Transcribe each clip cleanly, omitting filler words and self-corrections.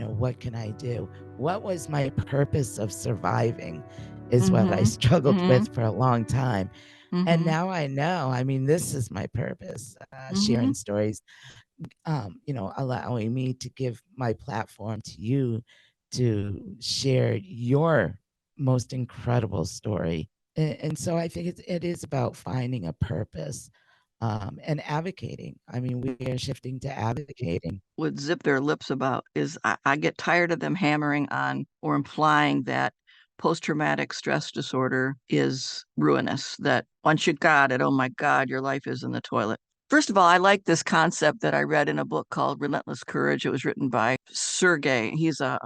what can I do? What was my purpose of surviving is what I Mm-hmm. struggled Mm-hmm. with for a long time. And Mm-hmm. now I know, I mean, this is my purpose, Mm-hmm. sharing stories, allowing me to give my platform to you to share your most incredible story. And so I think it is about finding a purpose, and advocating. I mean, we are shifting to advocating. Would zip their lips about is I get tired of them hammering on or implying that post-traumatic stress disorder is ruinous, that once you got it, oh my God, your life is in the toilet. First of all, I like this concept that I read in a book called Relentless Courage. It was written by Sergey. He's a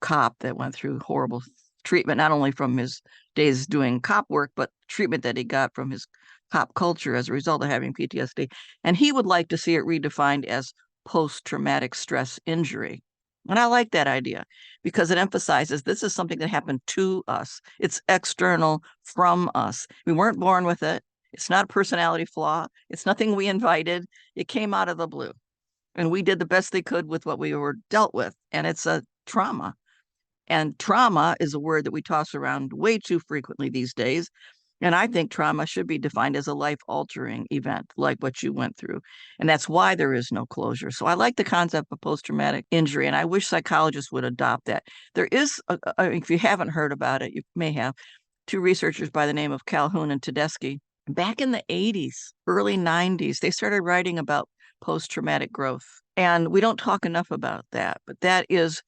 cop that went through horrible treatment, not only from his days doing cop work, but treatment that he got from his cop culture as a result of having PTSD. And he would like to see it redefined as post-traumatic stress injury. And I like that idea because it emphasizes this is something that happened to us. It's external from us. We weren't born with it. It's not a personality flaw. It's nothing we invited. It came out of the blue. And we did the best they could with what we were dealt with. And it's a trauma. And trauma is a word that we toss around way too frequently these days. And I think trauma should be defined as a life altering event like what you went through. And that's why there is no closure. So I like the concept of post traumatic injury, and I wish psychologists would adopt that. There is, if you haven't heard about it, you may have, two researchers by the name of Calhoun and Tedeschi. Back in the 80s, early 90s, they started writing about post traumatic growth. And we don't talk enough about that, but that is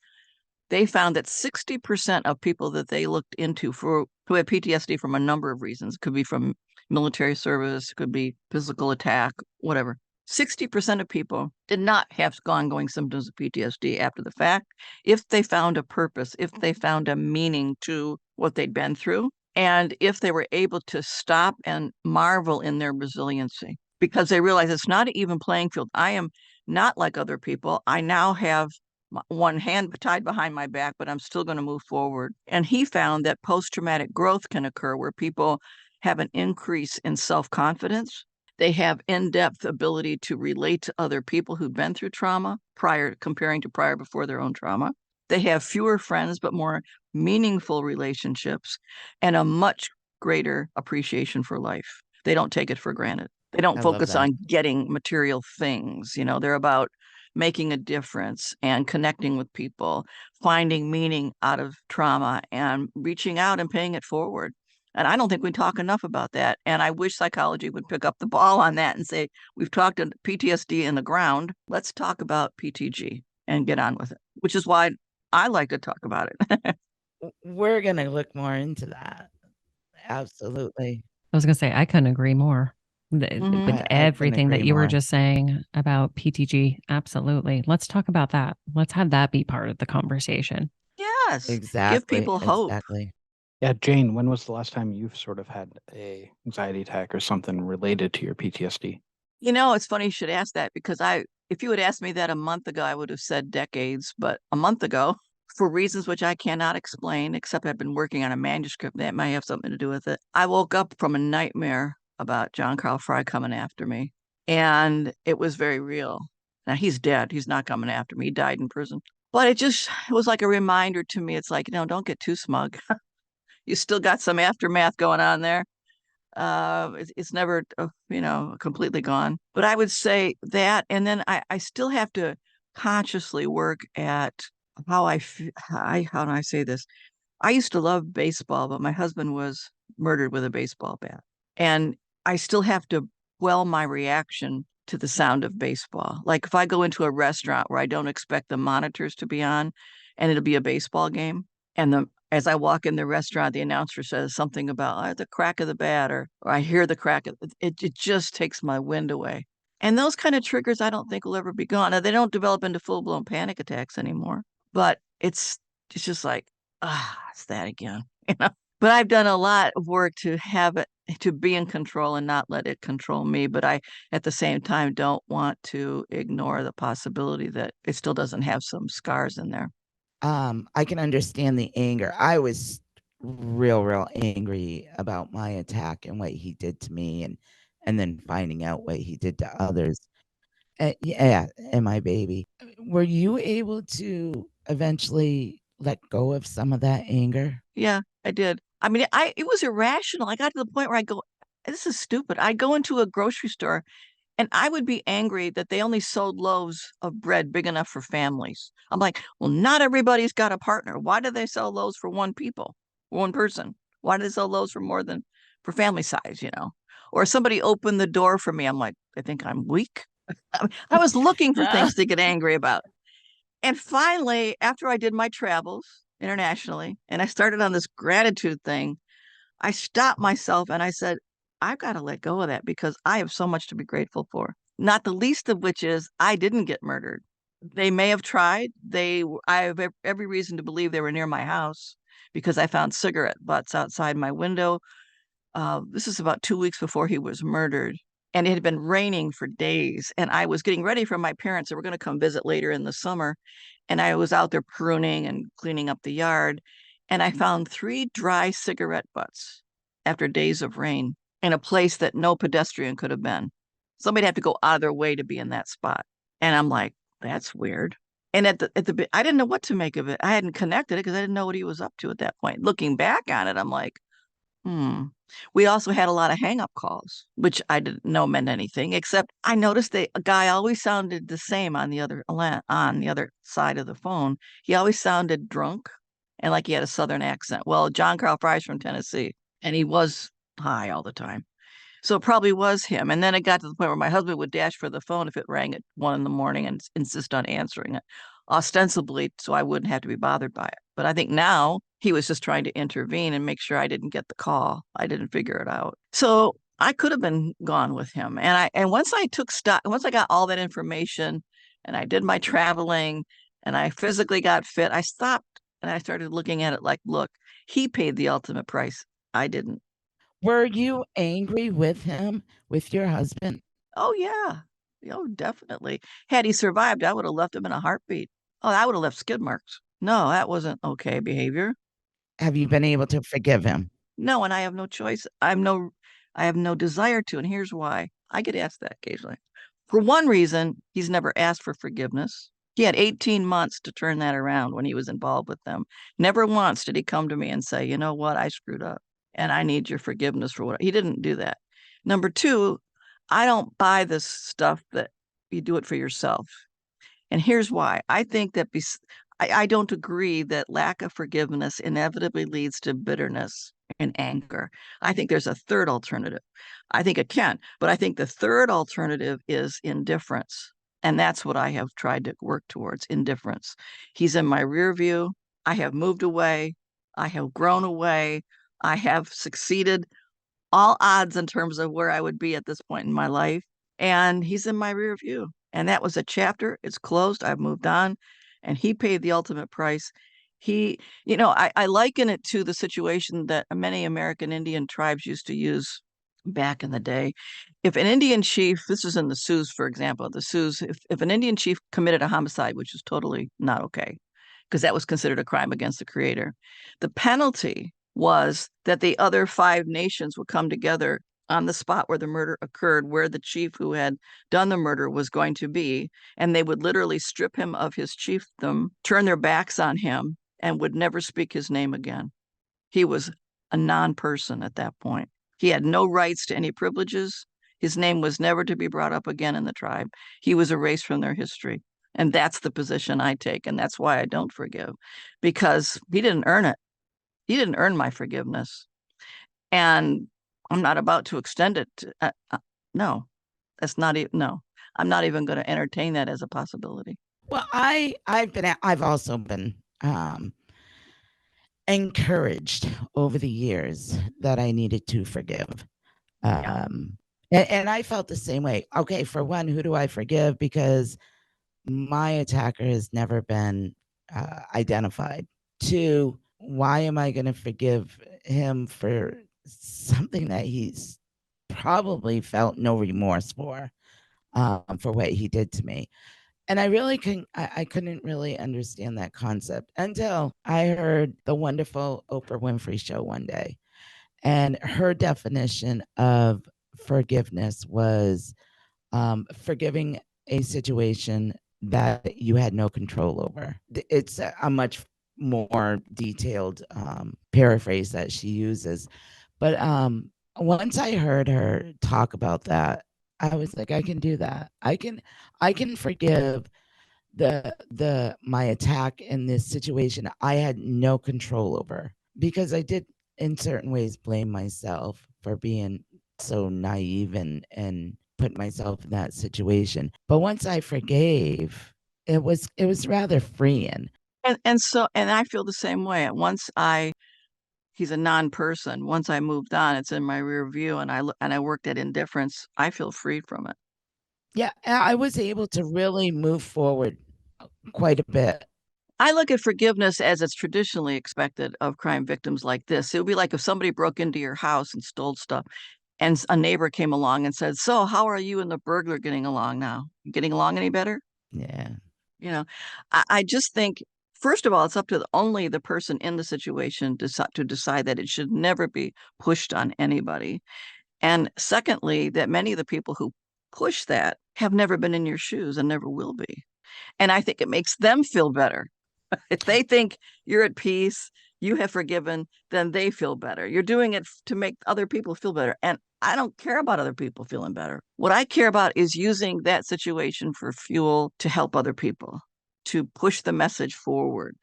they found that 60% of people that they looked into who had PTSD from a number of reasons, it could be from military service, it could be physical attack, whatever. 60% of people did not have ongoing symptoms of PTSD after the fact if they found a purpose, if they found a meaning to what they'd been through, and if they were able to stop and marvel in their resiliency because they realize it's not an even playing field. I am not like other people. I now have one hand tied behind my back, but I'm still going to move forward. And he found that post traumatic growth can occur where people have an increase in self confidence. They have in depth ability to relate to other people who've been through trauma comparing to prior before their own trauma. They have fewer friends, but more meaningful relationships and a much greater appreciation for life. They don't take it for granted. They don't I love focus that. on getting material things. They're about making a difference and connecting with people, finding meaning out of trauma and reaching out and paying it forward. And I don't think we talk enough about that. And I wish psychology would pick up the ball on that and say, we've talked to PTSD in the ground. Let's talk about PTG and get on with it, which is why I like to talk about it. We're going to look more into that. Absolutely. I was going to say, I couldn't agree more with I couldn't everything that agree you were more. just saying about PTG. Absolutely. Let's talk about that. Let's have that be part of the conversation. Yes. Exactly. Give people hope. Exactly. Yeah, Jane, when was the last time you've sort of had a anxiety attack or something related to your PTSD? It's funny you should ask that because if you had asked me that a month ago, I would have said decades. But a month ago, for reasons which I cannot explain, except I've been working on a manuscript that might have something to do with it, I woke up from a nightmare about John Carl Fry coming after me. And it was very real. Now he's dead. He's not coming after me. He died in prison. But it was like a reminder to me. It's like, don't get too smug. You still got some aftermath going on there. It's never completely gone, but I would say that, and then I still have to consciously work at how do I say this. I used to love baseball, but my husband was murdered with a baseball bat, and I still have to quell my reaction to the sound of baseball. Like if I go into a restaurant where I don't expect the monitors to be on and it'll be a baseball game, and as I walk in the restaurant, the announcer says something about the crack of the bat, or I hear the crack of it just takes my wind away. And those kind of triggers I don't think will ever be gone. Now, they don't develop into full-blown panic attacks anymore, but it's just like, it's that again, But I've done a lot of work to have it to be in control and not let it control me. But I, at the same time, don't want to ignore the possibility that it still doesn't have some scars in there. I can understand the anger. I was real angry about my attack and what he did to me, and then finding out what he did to others. Yeah, and my baby. Were you able to eventually let go of some of that anger? Yeah, I did. I mean, it was irrational. I got to the point where I go, this is stupid. I go into a grocery store and I would be angry that they only sold loaves of bread big enough for families. I'm like, well, not everybody's got a partner. Why do they sell loaves for one person? Why do they sell loaves for more than for family size, Or somebody opened the door for me. I'm like, I think I'm weak. I was looking for things to get angry about. And finally, after I did my travels internationally and I started on this gratitude thing, I stopped myself and I said, I've got to let go of that because I have so much to be grateful for. Not the least of which is I didn't get murdered. They may have tried. I have every reason to believe they were near my house because I found cigarette butts outside my window. This is about 2 weeks before he was murdered. And it had been raining for days. And I was getting ready for my parents. They were going to come visit later in the summer. And I was out there pruning and cleaning up the yard. And I found 3 dry cigarette butts after days of rain in a place that no pedestrian could have been. Somebody'd have to go out of their way to be in that spot. And I'm like, that's weird. And I didn't know what to make of it. I hadn't connected it because I didn't know what he was up to at that point. Looking back on it, I'm like, We also had a lot of hang-up calls, which I didn't know meant anything, except I noticed a guy always sounded the same on the other side of the phone. He always sounded drunk and like he had a Southern accent. Well, John Carl Fry's from Tennessee, and he was high all the time. So it probably was him. And then it got to the point where my husband would dash for the phone if it rang at 1 a.m. and insist on answering it, ostensibly so I wouldn't have to be bothered by it. But I think now he was just trying to intervene and make sure I didn't get the call. I didn't figure it out. So I could have been gone with him. And once I took stock, once I got all that information and I did my traveling and I physically got fit, I stopped and I started looking at it like, look, he paid the ultimate price. I didn't. Were you angry with him, with your husband? Oh, yeah. Oh, definitely. Had he survived, I would have left him in a heartbeat. Oh, I would have left skid marks. No, that wasn't okay behavior. Have you been able to forgive him? No, and I have no choice. I have no desire to, and here's why. I get asked that occasionally. For one reason, he's never asked for forgiveness. He had 18 months to turn that around when he was involved with them. Never once did he come to me and say, you know what, I screwed up and I need your forgiveness for what he didn't do that. Number two, I don't buy this stuff that you do it for yourself. And here's why. I think that I don't agree that lack of forgiveness inevitably leads to bitterness and anger. I think there's a third alternative. I think it can, but I think the third alternative is indifference. And that's what I have tried to work towards, indifference. He's in my rear view. I have moved away. I have grown away. I have succeeded all odds in terms of where I would be at this point in my life. And he's in my rear view. And that was a chapter. It's closed. I've moved on. And he paid the ultimate price. I liken it to the situation that many American Indian tribes used to use back in the day. If an Indian chief, this is in the Sioux, for example, the Sioux, if an Indian chief committed a homicide, which is totally not okay, because that was considered a crime against the creator, the penalty was that the other 5 nations would come together on the spot where the murder occurred, where the chief who had done the murder was going to be, and they would literally strip him of his chiefdom, turn their backs on him, and would never speak his name again. He was a non-person at that point. He had no rights to any privileges. His name was never to be brought up again in the tribe. He was erased from their history. And that's the position I take. And that's why I don't forgive, because he didn't earn it. He didn't earn my forgiveness. And I'm not about to extend it. No, that's not even, no, I'm not even going to entertain that as a possibility. Well, I've also been encouraged over the years that I needed to forgive. And I felt the same way. Okay, for one, who do I forgive? Because my attacker has never been identified. 2, why am I going to forgive him for something that he's probably felt no remorse for what he did to me? And I couldn't really understand that concept until I heard the wonderful Oprah Winfrey show one day. And her definition of forgiveness was forgiving a situation that you had no control over. It's a much more detailed paraphrase that she uses. But once I heard her talk about that, I was like, I can do that. I can forgive the my attack in this situation I had no control over, because I did in certain ways blame myself for being so naive and put myself in that situation. But once I forgave, it was rather freeing. And I feel the same way. He's a non-person. Once I moved on, it's in my rear view, and I worked at indifference. I feel free from it. Yeah, I was able to really move forward quite a bit. I look at forgiveness as it's traditionally expected of crime victims like this. It would be like if somebody broke into your house and stole stuff, and a neighbor came along and said, "So, how are you and the burglar getting along now? Getting along any better?" Yeah. You know, I just think, first of all, it's up to only the person in the situation to decide that it should never be pushed on anybody. And secondly, that many of the people who push that have never been in your shoes and never will be. And I think it makes them feel better. If they think you're at peace, you have forgiven, then they feel better. You're doing it to make other people feel better. And I don't care about other people feeling better. What I care about is using that situation for fuel to help other people, to push the message forward,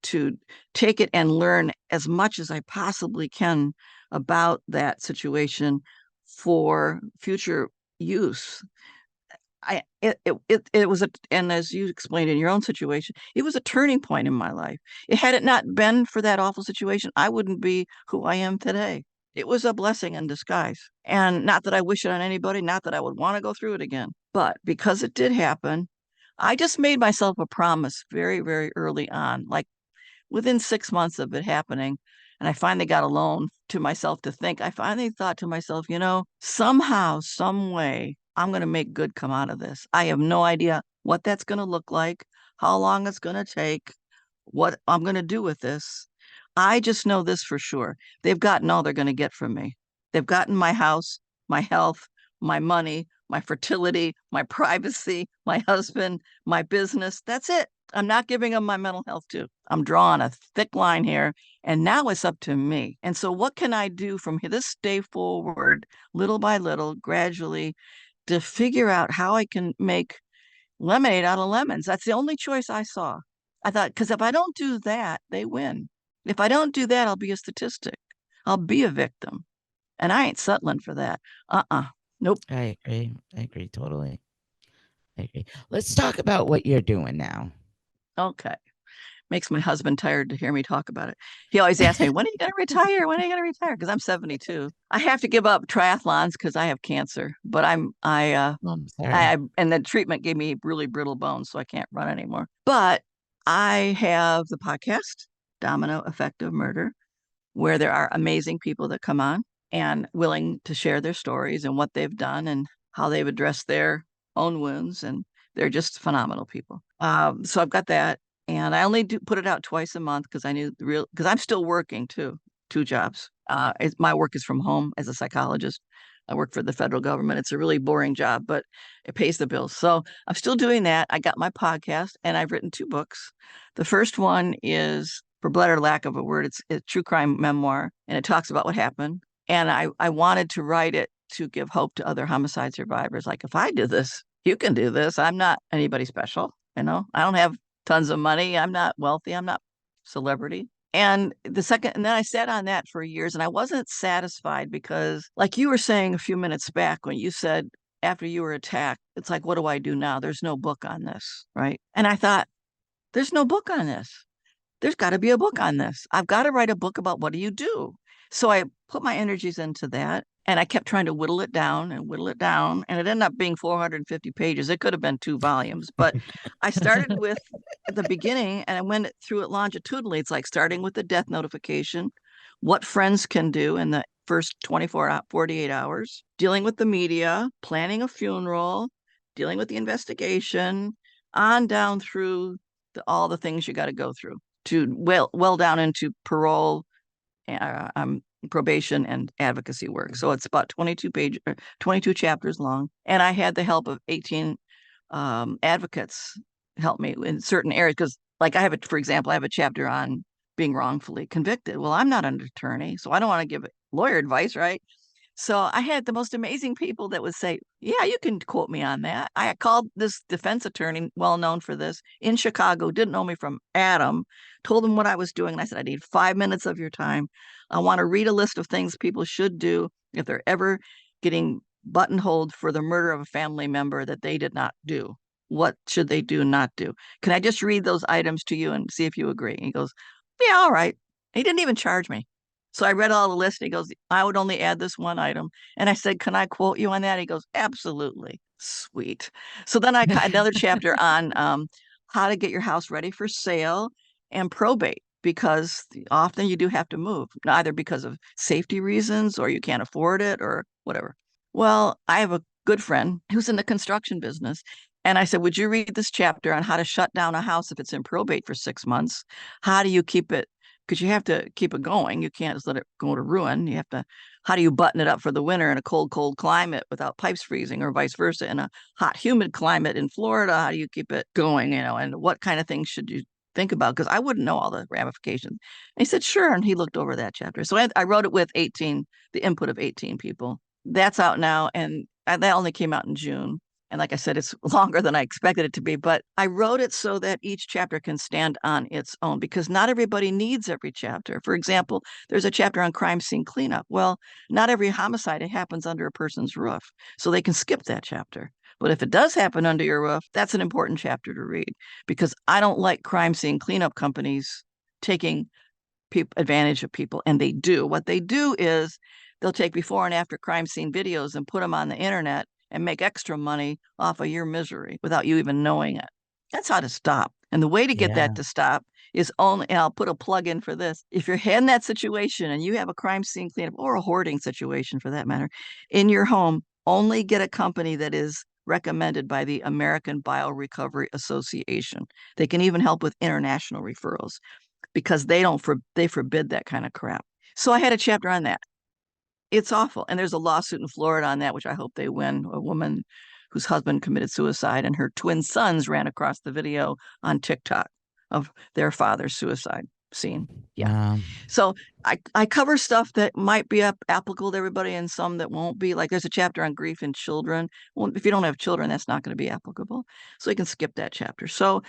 to take it and learn as much as I possibly can about that situation for future use. It was and as you explained in your own situation, it was a turning point in my life. Had it not been for that awful situation, I wouldn't be who I am today. It was a blessing in disguise. And not that I wish it on anybody, not that I would want to go through it again, but because it did happen, I just made myself a promise very, very early on, like within 6 months of it happening. And I finally got alone to myself to think. I finally thought to myself, somehow, some way, I'm going to make good come out of this. I have no idea what that's going to look like, how long it's going to take, what I'm going to do with this. I just know this for sure. They've gotten all they're going to get from me. They've gotten my house, my health, my money, my fertility, my privacy, my husband, my business. That's it. I'm not giving them my mental health too. I'm drawing a thick line here, and now it's up to me. And so what can I do from this day forward, little by little, gradually, to figure out how I can make lemonade out of lemons? That's the only choice I saw. I thought, because if I don't do that, they win. If I don't do that, I'll be a statistic. I'll be a victim. And I ain't settling for that. Nope. I agree totally. I agree. Let's talk about what you're doing now. Okay. Makes my husband tired to hear me talk about it. He always asks me, when are you going to retire? When are you going to retire? Because I'm 72. I have to give up triathlons because I have cancer, but I'm sorry. and the treatment gave me really brittle bones, so I can't run anymore. But I have the podcast, Domino Effect of Murder, where there are amazing people that come on and willing to share their stories and what they've done and how they've addressed their own wounds. And they're just phenomenal people. So I've got that. And I only put it out twice a month because because I'm still working too, 2 jobs. My work is from home as a psychologist. I work for the federal government. It's a really boring job, but it pays the bills. So I'm still doing that. I got my podcast and I've written 2 books. The first one is, for better lack of a word, it's a true crime memoir, and it talks about what happened. And I wanted to write it to give hope to other homicide survivors. Like, if I do this, you can do this. I'm not anybody special. I don't have tons of money. I'm not wealthy. I'm not celebrity. And then I sat on that for years, and I wasn't satisfied because, like you were saying a few minutes back when you said after you were attacked, it's like, what do I do now? There's no book on this, right? And I thought, there's no book on this. There's got to be a book on this. I've got to write a book about what do you do. So I put my energies into that, and I kept trying to whittle it down, and it ended up being 450 pages. It could have been 2 volumes, but I started with at the beginning, and I went through it longitudinally. It's like starting with the death notification, what friends can do in the first 48 hours, dealing with the media, planning a funeral, dealing with the investigation, on down through all the things you got to go through to well down into parole, probation, and advocacy work. So it's about 22 chapters long. And I had the help of 18 advocates help me in certain areas. Because like for example, I have a chapter on being wrongfully convicted. Well, I'm not an attorney, so I don't want to give lawyer advice, right? So I had the most amazing people that would say, yeah, you can quote me on that. I called this defense attorney, well known for this, in Chicago, didn't know me from Adam, told him what I was doing. And I said, I need 5 minutes of your time. I want to read a list of things people should do if they're ever getting buttonholed for the murder of a family member that they did not do. What should they do, not do? Can I just read those items to you and see if you agree? And he goes, yeah, all right. He didn't even charge me. So I read all the list. And he goes, I would only add this one item. And I said, can I quote you on that? He goes, absolutely. Sweet. So then I got another chapter on how to get your house ready for sale and probate, because often you do have to move, either because of safety reasons or you can't afford it or whatever. Well, I have a good friend who's in the construction business. And I said, would you read this chapter on how to shut down a house if it's in probate for 6 months? How do you keep it? Because you have to keep it going. You can't just let it go to ruin. You have to, how do you button it up for the winter in a cold, cold climate without pipes freezing, or vice versa in a hot, humid climate in Florida? How do you keep it going, and what kind of things should you think about? Because I wouldn't know all the ramifications. And he said, sure. And he looked over that chapter. So I wrote it with the input of 18 people. That's out now. And that only came out in June. And like I said, it's longer than I expected it to be, but I wrote it so that each chapter can stand on its own, because not everybody needs every chapter. For example, there's a chapter on crime scene cleanup. Well, not every homicide happens under a person's roof, so they can skip that chapter. But if it does happen under your roof, that's an important chapter to read, because I don't like crime scene cleanup companies taking advantage of people, and they do. What they do is they'll take before and after crime scene videos and put them on the internet and make extra money off of your misery without you even knowing it. That's how to stop. And the way to get that to stop is only, and I'll put a plug in for this, if you're in that situation and you have a crime scene cleanup, or a hoarding situation for that matter, in your home, only get a company that is recommended by the American Biorecovery Association. They can even help with international referrals, because they forbid that kind of crap. So I had a chapter on that. It's awful. And there's a lawsuit in Florida on that, which I hope they win. A woman whose husband committed suicide, and her twin sons ran across the video on TikTok of their father's suicide scene. Yeah. So I cover stuff that might be applicable to everybody, and some that won't be. Like there's a chapter on grief in children. Well, if you don't have children, that's not going to be applicable. So you can skip that chapter. So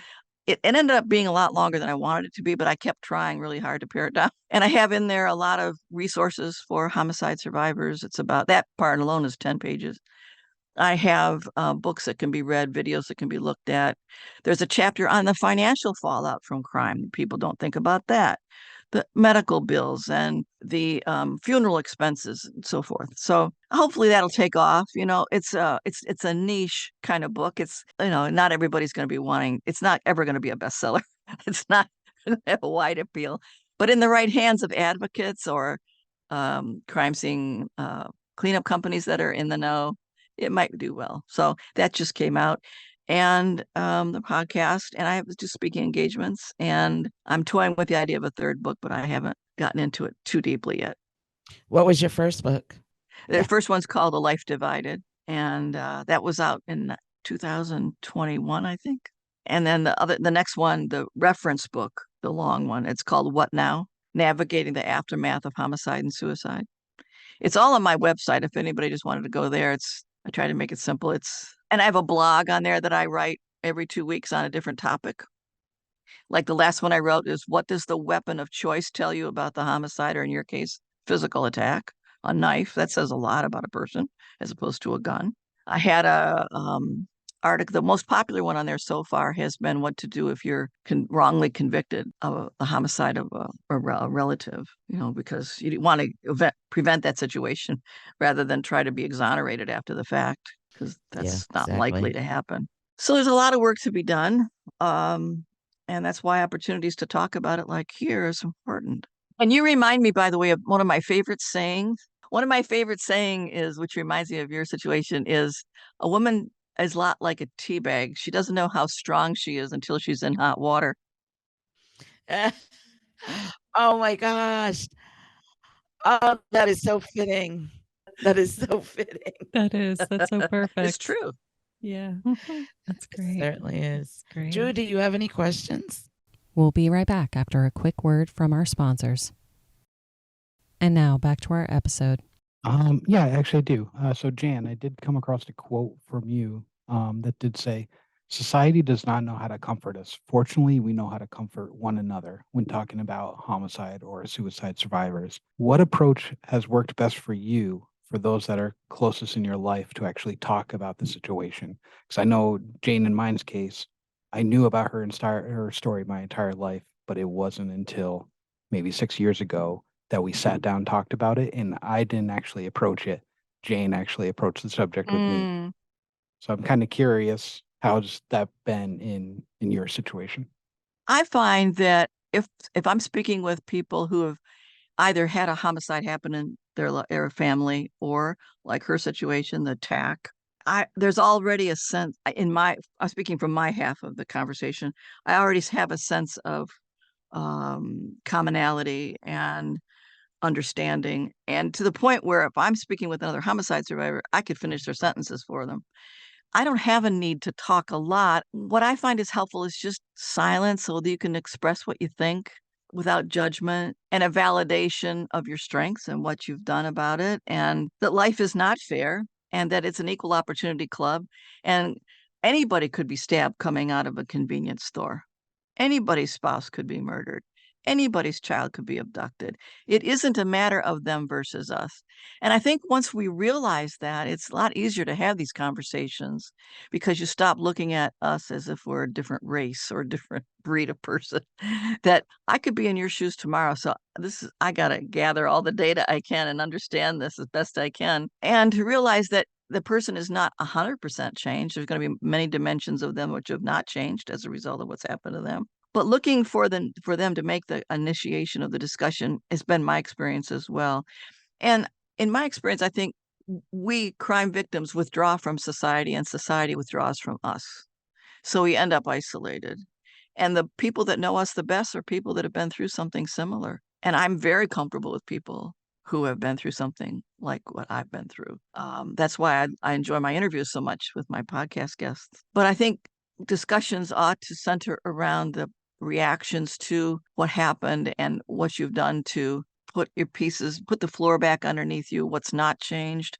it ended up being a lot longer than I wanted it to be, but I kept trying really hard to pare it down. And I have in there a lot of resources for homicide survivors. It's about, that part alone is 10 pages. I have books that can be read, videos that can be looked at. There's a chapter on the financial fallout from crime. People don't think about that. The medical bills and the funeral expenses and so forth. So hopefully that'll take off. It's a niche kind of book. It's, not everybody's going to be wanting, it's not ever going to be a bestseller. It's not going to have a wide appeal, but in the right hands of advocates or crime scene cleanup companies that are in the know, it might do well. So that just came out. And the podcast, and I have just speaking engagements, and I'm toying with the idea of a third book, but I haven't gotten into it too deeply yet. What was your first book? The first one's called A Life Divided, and that was out in 2021, I think. And then the next one, the reference book, the long one, it's called What Now? Navigating the Aftermath of Homicide and Suicide. It's all on my website. If anybody just wanted to go there, I try to make it simple. And I have a blog on there that I write every 2 weeks on a different topic. Like the last one I wrote is, what does the weapon of choice tell you about the homicide, or in your case, physical attack? A knife, that says a lot about a person as opposed to a gun. I had a article, the most popular one on there so far has been what to do if you're wrongly convicted of the homicide of a relative, because you want to prevent that situation rather than try to be exonerated after the fact, because that's not likely to happen. So there's a lot of work to be done. And that's why opportunities to talk about it like here is important. And you remind me, by the way, of one of my favorite sayings. One of my favorite saying is, which reminds me of your situation, is a woman is a lot like a tea bag. She doesn't know how strong she is until she's in hot water. Oh my gosh. Oh, that is so fitting. That is so fitting. That's so perfect. It's true. Yeah, that's great. Certainly is. Great. Drew, do you have any questions? We'll be right back after a quick word from our sponsors. And now back to our episode. Yeah, actually I do. So Jan, I did come across a quote from you that did say, society does not know how to comfort us. Fortunately, we know how to comfort one another when talking about homicide or suicide survivors. What approach has worked best for you, for those that are closest in your life, to actually talk about the situation? Because I know Jane, in mine's case, I knew about her story my entire life, but it wasn't until maybe 6 years ago that we sat down, talked about it, and I didn't actually approach it. Jane actually approached the subject with me. So I'm kind of curious, how's that been in your situation? I find that if I'm speaking with people who have either had a homicide happen in their family, or like her situation, the attack, there's already a sense I'm speaking from my half of the conversation. I already have a sense of commonality and understanding, and to the point where if I'm speaking with another homicide survivor, I could finish their sentences for them. I don't have a need to talk a lot. What I find is helpful is just silence so that you can express what you think without judgment, and a validation of your strengths and what you've done about it, and that life is not fair, and that it's an equal opportunity club, and anybody could be stabbed coming out of a convenience store. Anybody's spouse could be murdered. Anybody's child could be abducted. It isn't a matter of them versus us. And I think once we realize that, it's a lot easier to have these conversations, because you stop looking at us as if we're a different race or a different breed of person. That I could be in your shoes tomorrow. So I got to gather all the data I can and understand this as best I can. And to realize that the person is not 100% changed. There's going to be many dimensions of them which have not changed as a result of what's happened to them. But looking for them to make the initiation of the discussion has been my experience as well. And in my experience, I think we crime victims withdraw from society, and society withdraws from us. So we end up isolated. And the people that know us the best are people that have been through something similar. And I'm very comfortable with people who have been through something like what I've been through. That's why I enjoy my interviews so much with my podcast guests. But I think discussions ought to center around the reactions to what happened and what you've done to put the floor back underneath you, what's not changed,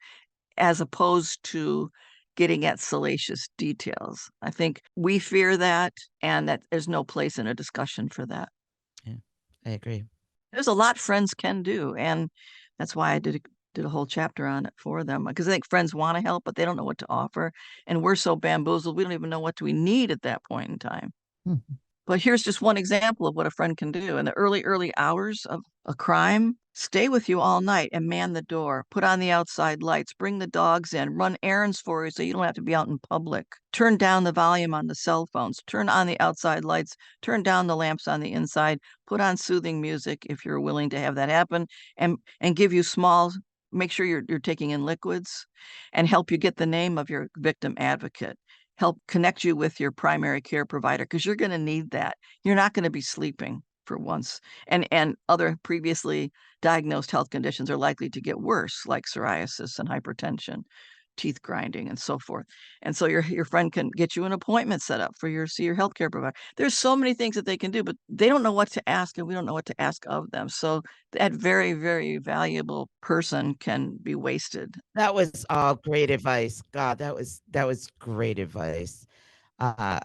as opposed to getting at salacious details. I think we fear that, and that there's no place in a discussion for that. Yeah, I agree. There's a lot friends can do, and that's why I did a whole chapter on it for them, because I think friends want to help, but they don't know what to offer, and we're so bamboozled, we don't even know what do we need at that point in time. Mm-hmm. But here's just one example of what a friend can do. In the early hours of a crime, stay with you all night and man the door, put on the outside lights, bring the dogs in, run errands for you so you don't have to be out in public, turn down the volume on the cell phones, turn on the outside lights, turn down the lamps on the inside, put on soothing music if you're willing to have that happen, and give you make sure you're taking in liquids, and help you get the name of your victim advocate. Help connect you with your primary care provider, because you're going to need that. You're not going to be sleeping for once. And other previously diagnosed health conditions are likely to get worse, like psoriasis and hypertension, teeth grinding, and so forth. And so your friend can get you an appointment set up for see your healthcare provider. There's so many things that they can do, but they don't know what to ask, and we don't know what to ask of them. So that very, very valuable person can be wasted. That was all great advice. God, that was great advice. I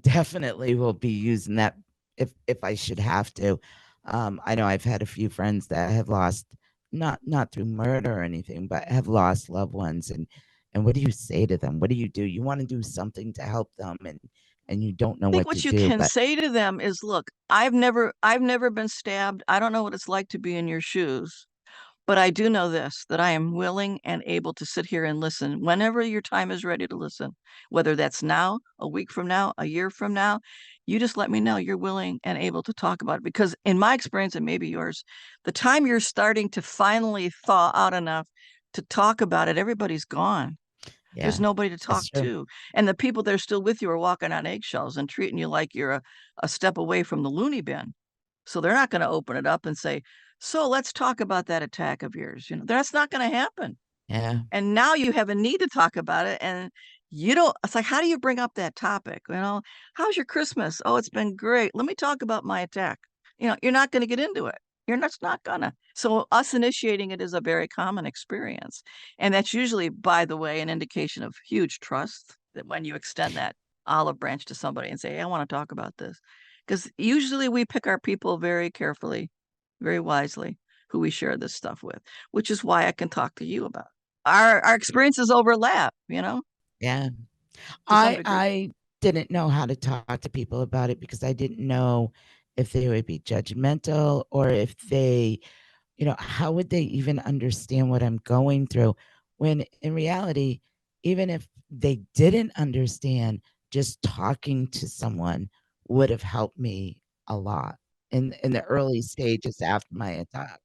definitely will be using that if I should have to. I know I've had a few friends that have lost, not through murder or anything, but have lost loved ones. And what do you say to them? What do? You want to do something to help them, and you don't know I think what what to you do. can But say to them is, look, I've never been stabbed. I don't know what it's like to be in your shoes. But I do know this, that I am willing and able to sit here and listen whenever your time is ready to listen, whether that's now, a week from now, a year from now. You just let me know you're willing and able to talk about it. Because in my experience, and maybe yours, the time you're starting to finally thaw out enough to talk about it, everybody's gone. yeah, There's nobody to talk that's true. to. And the people that are still with you are walking on eggshells and treating you like you're a step away from the loony bin. So they're not going to open it up and say, so let's talk about that attack of yours. That's not going to happen. Yeah. And now you have a need to talk about it. And it's like, how do you bring up that topic? How's your Christmas? Oh, it's been great. Let me talk about my attack. You're not going to get into it. You're not gonna. So us initiating it is a very common experience. And that's usually, by the way, an indication of huge trust, that when you extend that olive branch to somebody and say, hey, I want to talk about this. Because usually we pick our people very carefully, very wisely, who we share this stuff with, which is why I can talk to you about it. Our experiences overlap, Yeah. to some degree. I didn't know how to talk to people about it because I didn't know if they would be judgmental or if they, how would they even understand what I'm going through? When in reality, even if they didn't understand, just talking to someone would have helped me a lot in the early stages after my attack.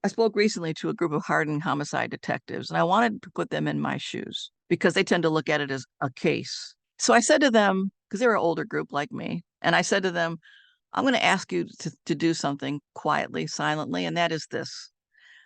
I spoke recently to a group of hardened homicide detectives, and I wanted to put them in my shoes because they tend to look at it as a case. So I said to them, because they're an older group like me, and I said to them, I'm going to ask you to do something quietly, silently, and that is this.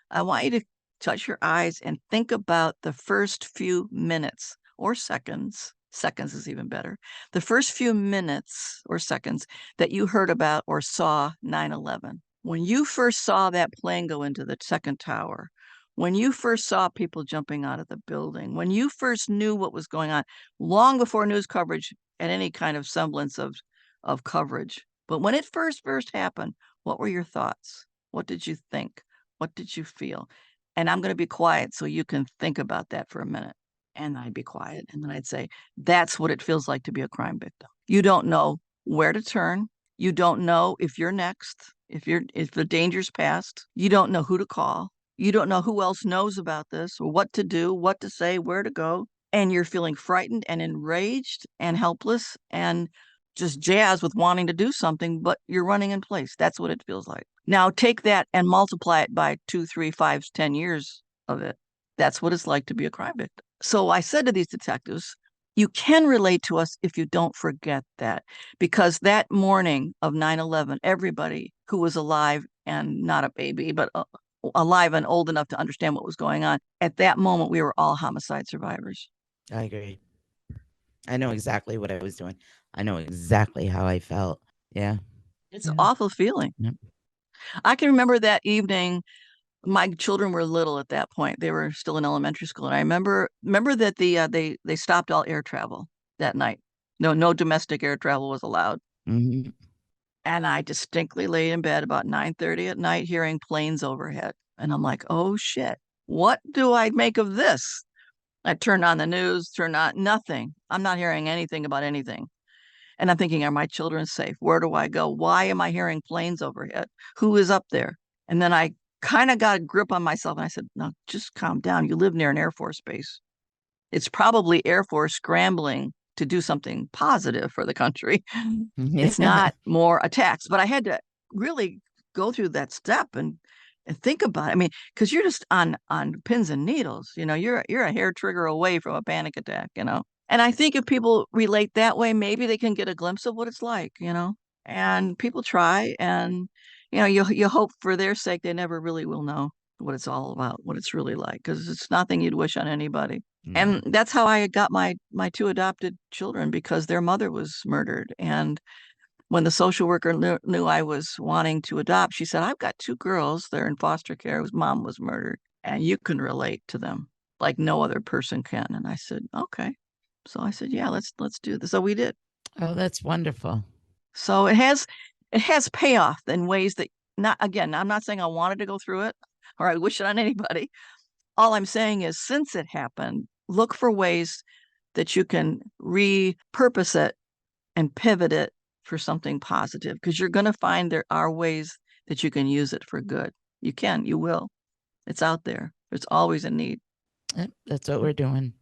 I want you to shut your eyes and think about the first few minutes or seconds. Seconds is even better. The first few minutes or seconds that you heard about or saw 9/11. When you first saw that plane go into the second tower, when you first saw people jumping out of the building, when you first knew what was going on, long before news coverage and any kind of semblance of coverage. But when it first happened, what were your thoughts? What did you think? What did you feel? And I'm going to be quiet so you can think about that for a minute. And I'd be quiet. And then I'd say, that's what it feels like to be a crime victim. You don't know where to turn. You don't know if you're next, if the danger's past. You don't know who to call. You don't know who else knows about this or what to do, what to say, where to go. And you're feeling frightened and enraged and helpless and just jazzed with wanting to do something, but you're running in place. That's what it feels like. Now take that and multiply it by 2, 3, 5, 10 years of it. That's what it's like to be a crime victim. So I said to these detectives, you can relate to us if you don't forget that, because that morning of 9/11, everybody who was alive and not a baby, but alive and old enough to understand what was going on, at that moment, we were all homicide survivors. I agree. I know exactly what I was doing. I know exactly how I felt. Yeah. It's an awful feeling. Yep. I can remember that evening. My children were little at that point. They were still in elementary school. And I remember that they stopped all air travel that night. No domestic air travel was allowed. Mm-hmm. And I distinctly lay in bed about 9:30 at night hearing planes overhead. And I'm like, oh shit, what do I make of this? I turned on the news, turned on nothing. I'm not hearing anything about anything. And I'm thinking, are my children safe? Where do I go? Why am I hearing planes overhead? Who is up there? And then I kind of got a grip on myself and I said, no, just calm down. You live near an Air Force base. It's probably Air Force scrambling to do something positive for the country. It's not more attacks. But I had to really go through that step and think about it. I mean, because you're just on pins and needles. You're a hair trigger away from a panic attack. And I think if people relate that way, maybe they can get a glimpse of what it's like. And people try, and you hope for their sake they never really will know what it's all about, what it's really like, because it's nothing you'd wish on anybody. And that's how I got my 2 adopted children, because their mother was murdered. And when the social worker knew I was wanting to adopt, she said, I've got 2 girls. They're in foster care whose mom was murdered, and you can relate to them like no other person can. And I said, okay. So I said, yeah, let's do this. So we did. Oh, that's wonderful. So it has payoff in ways that, I'm not saying I wanted to go through it or I wish it on anybody. All I'm saying is, since it happened, look for ways that you can repurpose it and pivot it for something positive, because you're going to find there are ways that you can use it for good. You will. It's out there. There's always a need. Yep, that's what we're doing.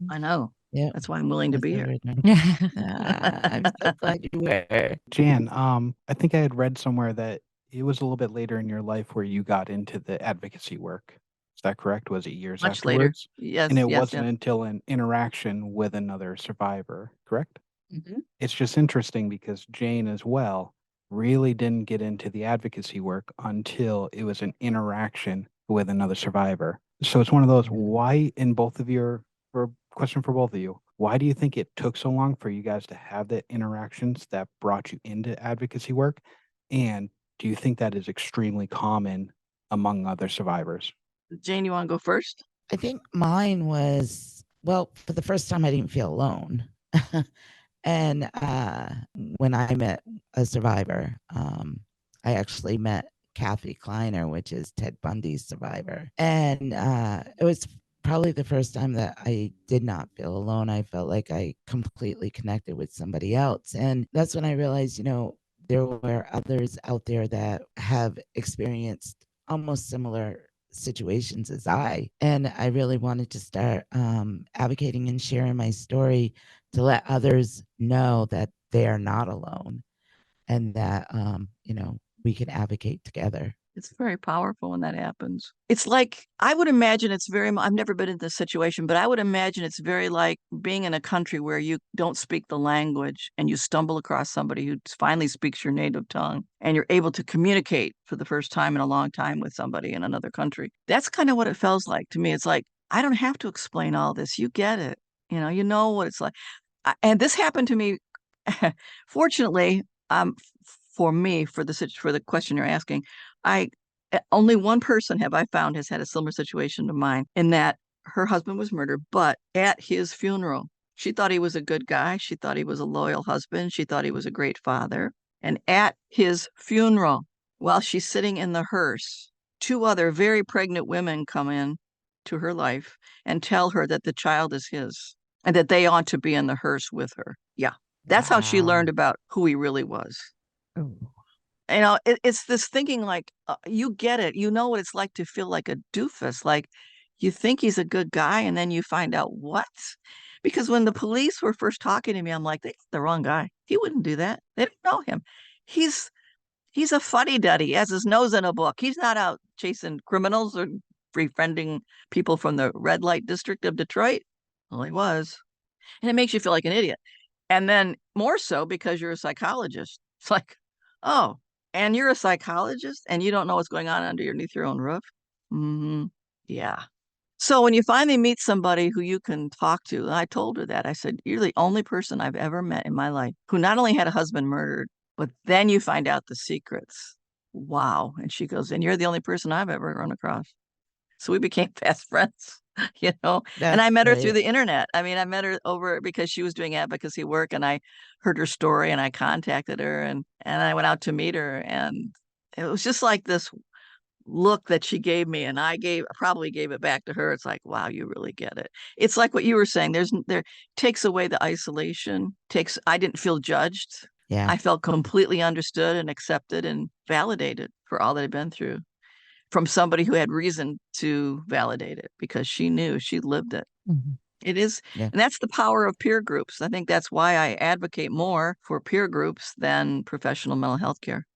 I know. Yeah, that's why I'm willing to be here. I'm so glad you were. Jan, I think I had read somewhere that it was a little bit later in your life where you got into the advocacy work. Is that correct? Was it years Much afterwards? later. Yes. And it wasn't until an interaction with another survivor, correct? Mm-hmm. It's just interesting because Jane as well really didn't get into the advocacy work until it was an interaction with another survivor. So it's one of those, why in both of your, or question for both of you. Why do you think it took so long for you guys to have the interactions that brought you into advocacy work? And do you think that is extremely common among other survivors? Jane, you want to go first? I think mine was, well, for the first time, I didn't feel alone. And when I met a survivor, I actually met Kathy Kleiner, which is Ted Bundy's survivor. And it was probably the first time that I did not feel alone. I felt like I completely connected with somebody else. And that's when I realized, you know, there were others out there that have experienced almost similar situations as I. And I really wanted to start advocating and sharing my story to let others know that they are not alone and that, you know, we can advocate together. It's very powerful when that happens. It's like, I would imagine it's very, I've never been in this situation, but I would imagine it's very like being in a country where you don't speak the language and you stumble across somebody who finally speaks your native tongue and you're able to communicate for the first time in a long time with somebody in another country. That's kind of what it feels like to me. It's like, I don't have to explain all this. You get it. You know what it's like. And this happened to me, fortunately, for me, for the question you're asking, only one person have I found has had a similar situation to mine, in that her husband was murdered, but at his funeral, she thought he was a good guy. She thought he was a loyal husband. She thought he was a great father. And at his funeral, while she's sitting in the hearse, two other very pregnant women come in to her life and tell her that the child is his and that they ought to be in the hearse with her. Yeah. That's how she learned about who he really was. Oh. It's this thinking like, you get it. You know what it's like to feel like a doofus. Like, you think he's a good guy and then you find out what? Because when the police were first talking to me, I'm like, they got the wrong guy. He wouldn't do that. They don't know him. He's a fuddy-duddy. He has his nose in a book. He's not out chasing criminals or befriending people from the red light district of Detroit. Well, he was. And it makes you feel like an idiot. And then more so because you're a psychologist. It's like, oh, and you're a psychologist and you don't know what's going on underneath your own roof? Mm-hmm. Yeah. So when you finally meet somebody who you can talk to, I told her that. I said, you're the only person I've ever met in my life who not only had a husband murdered, but then you find out the secrets. Wow. And she goes, and you're the only person I've ever run across. So we became fast friends, and I met her through the internet. I mean, I met her over because she was doing advocacy work and I heard her story and I contacted her and I went out to meet her. And it was just like this look that she gave me and I probably gave it back to her. It's like, wow, you really get it. It's like what you were saying. There takes away the isolation, I didn't feel judged. Yeah. I felt completely understood and accepted and validated for all that I'd been through, from somebody who had reason to validate it because she knew, she lived it. Mm-hmm. It is, and that's the power of peer groups. I think that's why I advocate more for peer groups than professional mental health care.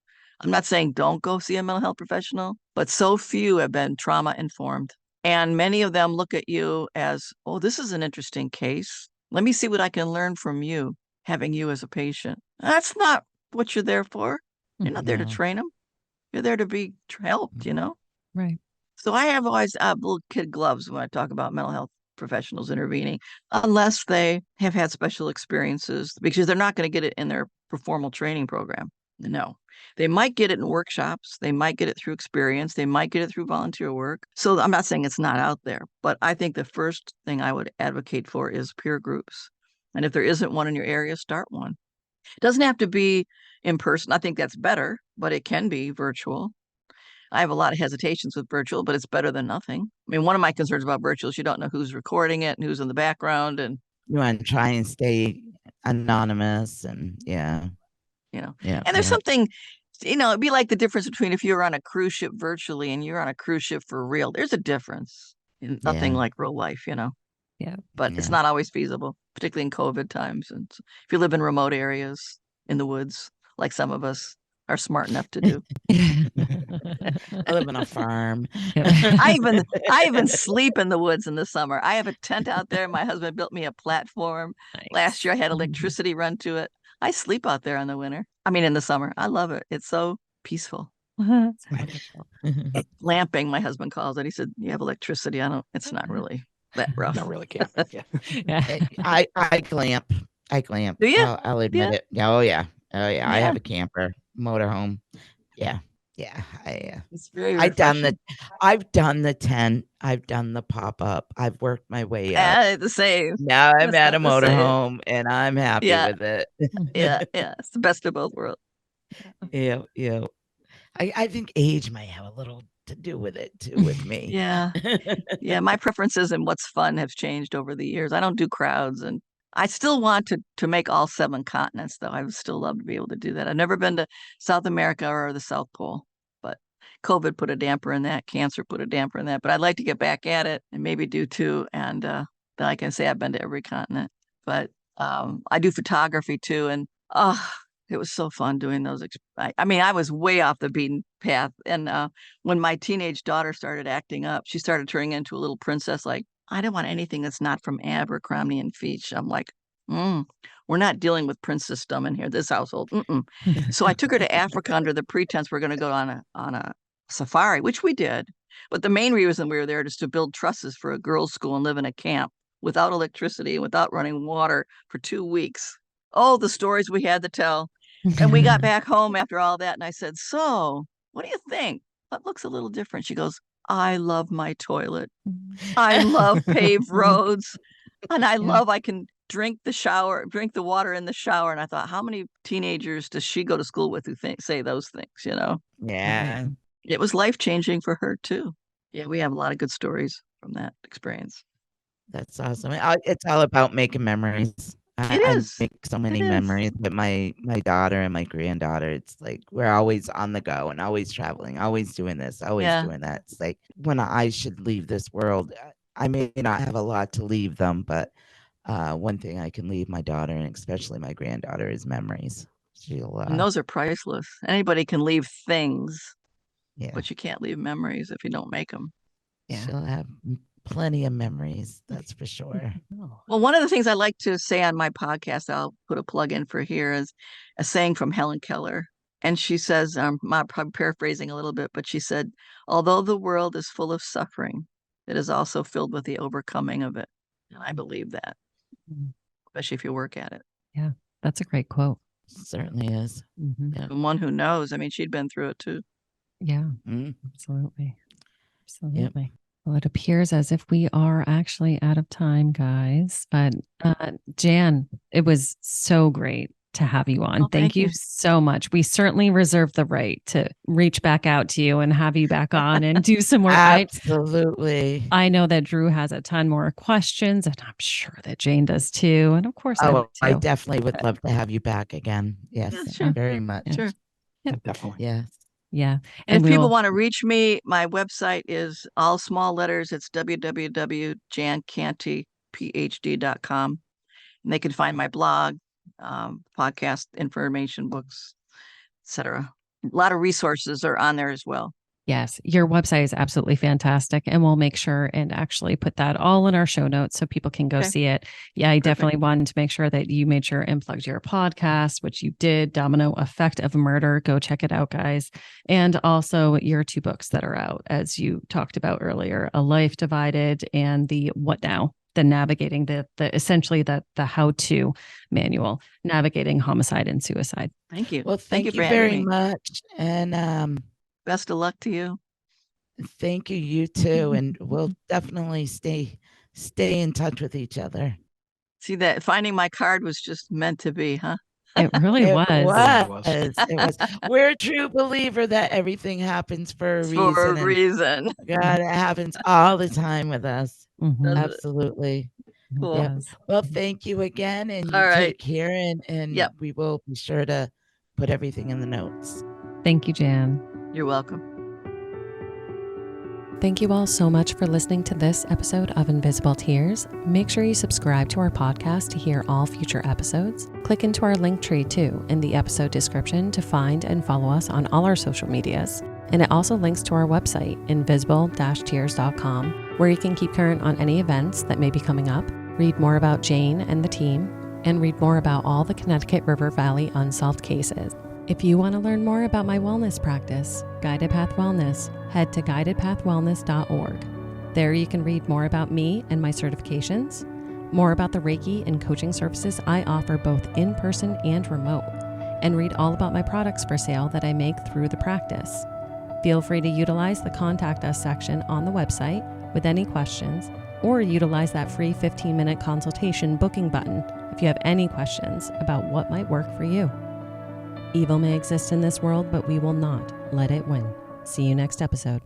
I'm not saying don't go see a mental health professional, but so few have been trauma informed. And many of them look at you as, oh, this is an interesting case. Let me see what I can learn from you, having you as a patient. That's not what you're there for. You're not there to train them. You're there to be helped, Right. So I have always little kid gloves when I talk about mental health professionals intervening, unless they have had special experiences, because they're not going to get it in their formal training program. No, they might get it in workshops. They might get it through experience. They might get it through volunteer work. So I'm not saying it's not out there, but I think the first thing I would advocate for is peer groups. And if there isn't one in your area, start one. It doesn't have to be in person. I think that's better, but it can be virtual. I have a lot of hesitations with virtual, but it's better than nothing. I mean, one of my concerns about virtual is you don't know who's recording it and who's in the background. And you want to try and stay anonymous and And there's something, it'd be like the difference between if you're on a cruise ship virtually and you're on a cruise ship for real. There's a difference. Nothing like real life, Yeah. But it's not always feasible, particularly in COVID times. And if you live in remote areas in the woods, like some of us are smart enough to do. I live on a farm. I even sleep in the woods in the summer. I have a tent out there. My husband built me a platform. Nice. Last year I had electricity run to it. I sleep out there in the summer. I love it. It's so peaceful. It's wonderful. Lamping, my husband calls it. He said, you have electricity. It's not really. that rough. Not really camping. Yeah. Yeah. I glamp. I glamp. Do you? I'll admit Yeah. it. Oh yeah. I Yeah. have a camper, motorhome. Yeah. Yeah. It's very I've done refreshing. I've done the tent. I've done the pop up. I've worked my way up. The same. Now I'm That's at a not the same. motorhome and I'm happy Yeah. with it. Yeah. It's the best of both worlds. Yeah. I think age might have a little to do with it too, with me. Yeah. Yeah. My preferences and what's fun have changed over the years. I don't do crowds, and I still want to make all 7 continents, though. I would still love to be able to do that. I've never been to South America or the South Pole, but COVID put a damper in that. Cancer put a damper in that. But I'd like to get back at it and maybe do 2. And then I can say I've been to every continent. But I do photography too, and it was so fun doing those. I mean, I was way off the beaten path. And when my teenage daughter started acting up, she started turning into a little princess. Like, I don't want anything that's not from Abercrombie and Fitch. I'm like, we're not dealing with princessdom in here, this household. So I took her to Africa under the pretense we're going to go on a safari, which we did. But the main reason we were there is to build trusses for a girls' school and live in a camp without electricity, without running water for 2 weeks. Oh, the stories we had to tell. And we got back home after all that, and I said, so what do you think? What looks a little different? She goes, I love my toilet. I love paved roads. And I can drink the water in the shower. And I thought, how many teenagers does she go to school with who say those things, you know? Yeah. It was life-changing for her too. Yeah, we have a lot of good stories from that experience. That's awesome. It's all about making memories. I make so many memories with my daughter and my granddaughter. It's like we're always on the go and always traveling, always doing this, always doing that. It's like when I should leave this world, I may not have a lot to leave them, but one thing I can leave my daughter and especially my granddaughter is memories. And those are priceless. Anybody can leave things, yeah, but you can't leave memories if you don't make them. Yeah. She'll have plenty of memories, that's for sure. Well, one of the things I like to say on my podcast, I'll put a plug in for here, is a saying from Helen Keller. And she says, I'm probably paraphrasing a little bit, but she said, although the world is full of suffering, it is also filled with the overcoming of it. And I believe that, especially if you work at it. Yeah, that's a great quote. Certainly is. Yeah. The one who knows, I mean, she'd been through it too. Yeah, absolutely. Absolutely. Yep. Well, it appears as if we are actually out of time, guys. But Jan, it was so great to have you on. Thank you so much. We certainly reserve the right to reach back out to you and have you back on and do some more. Absolutely. I know that Drew has a ton more questions, and I'm sure that Jane does too. And of course, I definitely would love to have you back again. Yes, sure. Very much. Sure. Yeah, definitely. Yes. Yeah. And if people want to reach me, my website is all small letters. It's www.jancantyphd.com. And they can find my blog, podcast information, books, etc. A lot of resources are on there as well. Yes, your website is absolutely fantastic. And we'll make sure and actually put that all in our show notes so people can go see it. Yeah, I definitely wanted to make sure that you made sure and plugged your podcast, which you did, Domino Effect of Murder. Go check it out, guys. And also your 2 books that are out, as you talked about earlier, A Life Divided and the What Now? The navigating the essentially the how-to manual, navigating homicide and suicide. Thank you. Well, thank you very much. And best of luck to you. Thank you, you too. And we'll definitely stay in touch with each other. See, that finding my card was just meant to be, huh? It really was. It was. We're a true believer that everything happens for a reason. For a reason. God, it happens all the time with us. Absolutely. Cool. Yeah. Well, thank you again, and you take care, and we will be sure to put everything in the notes. Thank you, Jan. You're welcome. Thank you all so much for listening to this episode of Invisible Tears. Make sure you subscribe to our podcast to hear all future episodes. Click into our link tree too in the episode description to find and follow us on all our social medias. And it also links to our website, invisible-tears.com, where you can keep current on any events that may be coming up, read more about Jane and the team, and read more about all the Connecticut River Valley unsolved cases. If you want to learn more about my wellness practice, Guided Path Wellness, head to guidedpathwellness.org. There you can read more about me and my certifications, more about the Reiki and coaching services I offer both in person and remote, and read all about my products for sale that I make through the practice. Feel free to utilize the Contact Us section on the website with any questions, or utilize that free 15-minute consultation booking button if you have any questions about what might work for you. Evil may exist in this world, but we will not let it win. See you next episode.